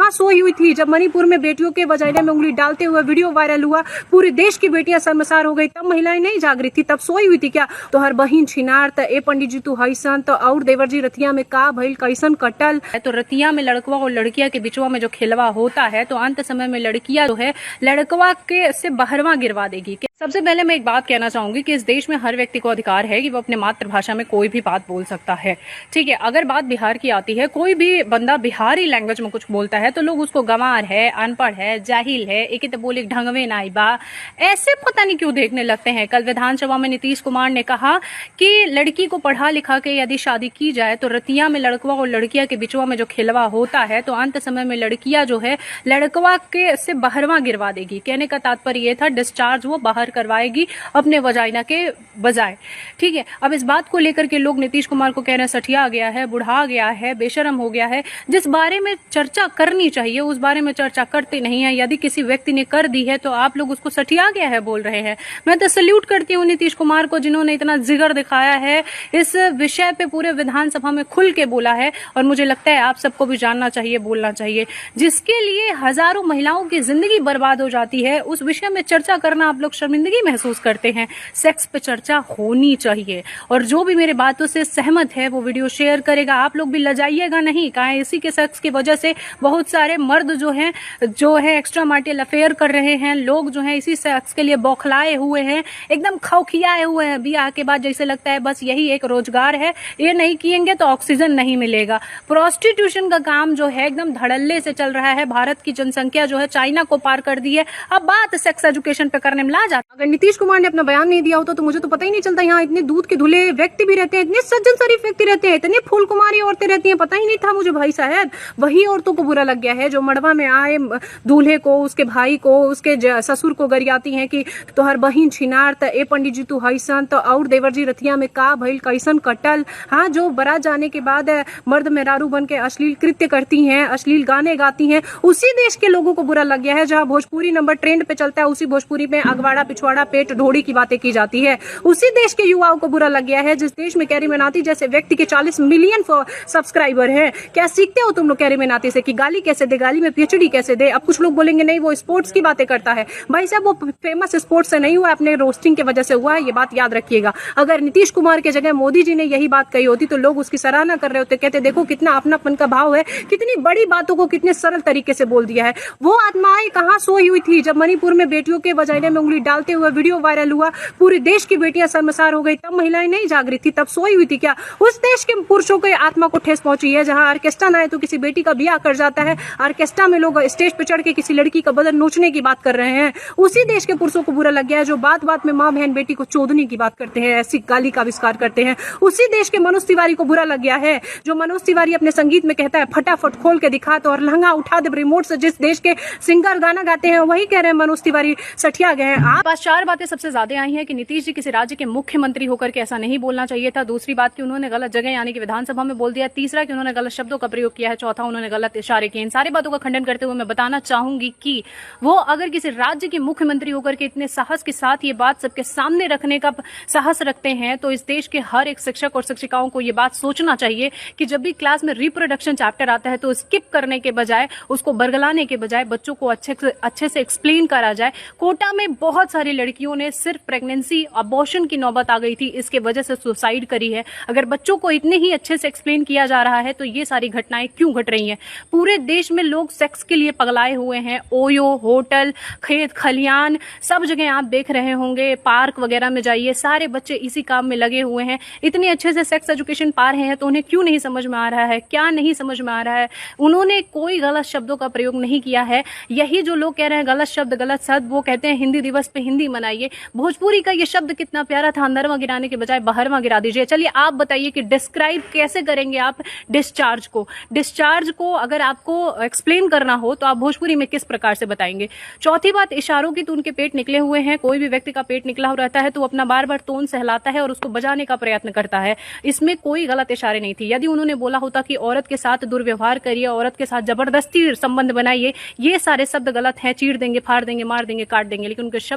कहाँ सोई हुई थी जब मणिपुर में बेटियों के वजाइना में उंगली डालते हुए वीडियो वायरल हुआ, पूरे देश की बेटियां शर्मसार हो गई, तब महिलाएं नहीं जाग रही थी? तब सोई हुई थी क्या? तो हर बहिन छिनार त ए पंडित जी तू हईसन तो और देवर जी रतिया में का भइल कैसन कटल। तो रतिया में लड़कवा और लड़किया के बिचवा में जो खेलवा होता है तो अंत समय में लड़कियां जो है लड़कवा के से बहरवा गिरवा देगी। सबसे पहले मैं एक बात कहना चाहूंगी कि इस देश में हर व्यक्ति को अधिकार है कि वो अपने मातृभाषा में कोई भी बात बोल सकता है, ठीक है। अगर बात बिहार की आती है, कोई भी बंदा बिहारी लैंग्वेज में कुछ बोलता है तो लोग उसको गंवार है, अनपढ़ है, जाहिल है, एक तो बोले ढंगवे नाई बा, ऐसे पता नहीं क्यों देखने लगते हैं। कल विधानसभा में नीतीश कुमार ने कहा कि लड़की को पढ़ा लिखा के यदि शादी की जाए तो रतिया में लड़कवा और लड़किया के बिचवा में जो खेलवा होता है तो अंत समय में लड़कियां जो है लड़कवा के से बहरवा गिरवा देगी। कहने का तात्पर्य यह था डिस्चार्ज वो बाहर करवाएगी अपने वजाइना के बजाय, ठीक है। अब इस बात को लेकर के लोग नीतीश कुमार को कह रहे हैं सठिया गया है, बुढ़ा गया है, बेशरम हो गया है। जिस बारे में चर्चा करनी चाहिए उस बारे में चर्चा करते नहीं है। यदि किसी व्यक्ति ने कर दी है तो आप लोग उसको सठिया गया है बोल रहे हैं। मैं तो सल्यूट करती हूँ नीतीश कुमार को जिन्होंने इतना जिगर दिखाया है, इस विषय पे पूरे विधानसभा में खुल के बोला है। और मुझे लगता है आप सबको भी जानना चाहिए, बोलना चाहिए। जिसके लिए हजारों महिलाओं की जिंदगी बर्बाद हो जाती है उस विषय में चर्चा करना आप लोग शर्मिंदगी महसूस करते हैं। सेक्स पे चर्चा होनी चाहिए और जो भी मेरे बातों से सहमत है वो वीडियो शेयर करेगा। आप लोग भी लजाइएगा नहीं, कहा इसी के सेक्स की वजह से बहुत सारे मर्द जो है एक्स्ट्रा मार्टियल अफेयर कर रहे हैं। लोग जो है इसी सेक्स के लिए बौखलाए हुए हैं, एकदम खौखियाए हुए हैं। ब्याह के बाद जैसे लगता है बस यही एक रोजगार है, ये नहीं किएंगे तो ऑक्सीजन नहीं मिलेगा। प्रोस्टिट्यूशन का काम जो है एकदम धड़ल्ले से चल रहा है। भारत की जनसंख्या जो है चाइना को पार कर दी है। अब बात सेक्स एजुकेशन पे करने में ला जाता। अगर नीतीश कुमार ने अपना बयान नहीं दिया होता तो मुझे तो पता ही नहीं चलता। यहाँ इतने दूध के धुले व्यक्ति भी रहते हैं, इतने सज्जन शरीफ व्यक्ति रहते हैं, इतने फूल कुमारी औरतें रहती हैं, पता ही नहीं था मुझे भाई साहब। वही औरतों को बुरा लग गया है जो मड़वा में आए दूल्हे को, उसके भाई को, उसके ससुर को गरियाती हैं कि तो हर बहिन छिनार त ए पंडित जी तू हईसन तो और देवर जी रतिया में का भइल कैसन कटल। हाँ, जो बारात जाने के बाद मर्द मेहरारू बन के अश्लील कृत्य करती हैं, अश्लील गाने गाती हैं, उसी देश के लोगों को बुरा लग गया है। जहाँ भोजपुरी नंबर ट्रेंड पे चलता है उसी भोजपुरी में अगवाड़ा पिछवाड़ा पेट ढोड़ी की बातें की जाती है। उसी देश के युवाओं को बुरा लग गया है जिस देश में कैरी मिनाती जैसे व्यक्ति के 40 मिलियन सब्सक्राइबर हैं। क्या सीखते हो तुम लोग कैरी मिनाती से कि गाली कैसे दे, गाली में पीएचडी कैसे दे। अब कुछ लोग बोलेंगे नहीं वो स्पोर्ट्स की बातें करता है। भाई साहब वो फेमस स्पोर्ट्स से नहीं हुआ, अपने रोस्टिंग की वजह से हुआ है, ये बात याद रखिएगा। अगर नीतीश कुमार के जगह मोदी जी ने यही बात कही होती तो लोग उसकी सराहना कर रहे होते, कहते देखो कितना अपनापन का भाव है, कितनी बड़ी बातों को कितने सरल तरीके से बोल दिया है। वो आत्माएं कहाँ सोई हुई थी जब मणिपुर में बेटियों के वजाइना में उंगली डालते हुए वीडियो वायरल हुआ, पूरे देश की बेटियां शर्मसार हो गई, तब महिलाएं नहीं जाग रही थी? तब सोई हुई थी क्या? उस देश के पुरुषों के आत्मा को ठेस पहुंची है जहां ऑर्केस्ट्रा ना है तो किसी बेटी का ब्याह कर जाता है, ऑर्केस्ट्रा में लोग स्टेज पे चढ़ के किसी लड़की का बदन नोचने की बात कर रहे हैं। उसी देश के पुरुषों को बुरा लग गया है जो बात बात में माँ बहन बेटी को चोदने की बात करते हैं, ऐसी गाली का आविष्कार करते हैं। उसी देश के मनोज तिवारी को बुरा लग गया है जो मनोज तिवारी अपने संगीत में कहता है फटाफट खोल के दिखा तो और लहंगा उठा दे रिमोट से। जिस देश के सिंगर गाना गाते हैं वही कह रहे हैं मनोज तिवारी सठिया गए हैं। आप पास 4 बातें सबसे ज्यादा आई हैं कि नीतीश जी किसी राज्य के मुख्यमंत्री होकर के ऐसा नहीं बोलना चाहिए था। दूसरी बात कि उन्होंने गलत जगह यानी कि विधानसभा में बोल दिया। तीसरा कि उन्होंने गलत शब्दों का प्रयोग किया है। चौथा उन्होंने गलत इशारे किए। इन सारी बातों का खंडन करते हुए मैं बताना चाहूंगी कि वो अगर किसी राज्य के मुख्यमंत्री होकर के इतने साहस के साथ ये बात सबके सामने रखने का साहस रखते हैं तो इस देश के हर एक शिक्षक और शिक्षिकाओं को ये बात सोचना चाहिए कि जब भी क्लास में रिप्रोडक्शन चैप्टर आता है तो स्किप करने के बजाय, उसको बरगलाने के बजाय बच्चों को अच्छे से एक्सप्लेन करा जाए। कोटा में बहुत सारी लड़कियों ने सिर्फ प्रेगनेंसी अबॉर्शन की नौबत आ गई थी, इसके वजह से सुसाइड करी है। अगर बच्चों को इतने ही अच्छे से एक्सप्लेन किया जा रहा है तो ये सारी घटनाएं क्यों घट रही हैं? पूरे देश में लोग सेक्स के लिए पगलाए हुए हैं। ओयो, होटल, खेत खलियान, सब जगह आप देख रहे होंगे, पार्क वगैरह में जाइए, सारे बच्चे इसी काम में लगे हुए हैं। इतने अच्छे से सेक्स एजुकेशन पा रहे हैं तो उन्हें क्यों नहीं समझ में आ रहा है? क्या नहीं समझ में आ रहा है? उन्होंने कोई गलत शब्दों का प्रयोग नहीं किया है। यही जो लोग कह रहे हैं गलत शब्द गलत शब्द, वो कहते हैं हिंदी दिवस पे हिंदी मनाइए। भोजपुरी का ये शब्द कितना प्यारा था, अंदरवा गिराने के बजाय बाहरवा गिरा दीजिए। चलिए आप बताइए कि डिस्क्राइब कैसे करेंगे आप डिस्चार्ज को अगर आपको एक्सप्लेन करना हो तो आप भोजपुरी में किस प्रकार से बताएंगे? चौथी बात इशारों की, तो उनके पेट निकले हुए हैं। कोई भी व्यक्ति का पेट निकला हो रहता है तो अपना बार बार टोन सहलाता है और उसको बजाने का प्रयत्न करता है। इसमें कोई गलत इशारे नहीं थी। यदि उन्होंने बोला होता कि औरत के साथ दुर्व्यवहार करिए, औरत के साथ जबरदस्ती संबंध बनाइए, ये सारे शब्द गलत हैं, चीर देंगे, फाड़ देंगे, मार देंगे, काट देंगे, लेकिन उनके शब्द